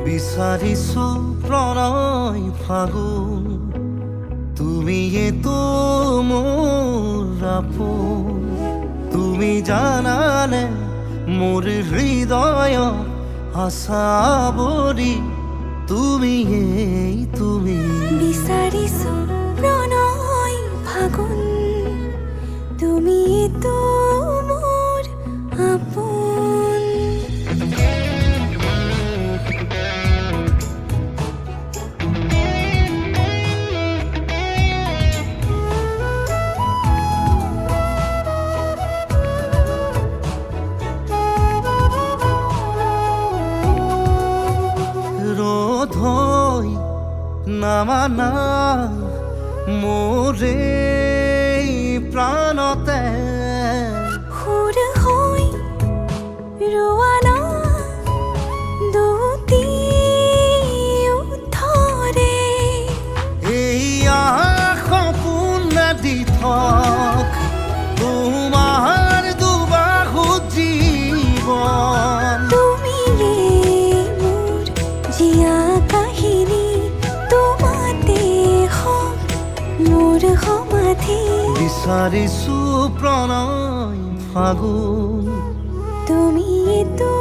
বিচাৰিছো প্ৰণয় ফাগুন, তুমিয়েতো মোৰ আপোন। তুমি জানানে মোৰ হৃদয়ত আশা ভৰি, তুমিয়েই তুমি। বিচাৰিছো প্ৰণয় ফাগুন, তুমিয়েতো মোৰ আপোন। ৰ'দ হৈ নামানা মোৰে প্ৰাণতে, সুৰ হৈ ৰোৱা না দুটি ওঠৰে। এইয়া সপোন দি থক তোমাৰ দুবাহুত জীৱন। তুমিয়ে মোৰ জীয়া কাহিনী, তোমাতে হওক মোৰ সমাধি। বিচাৰিছো প্ৰণয় ফাগুন, তুমিয়েতো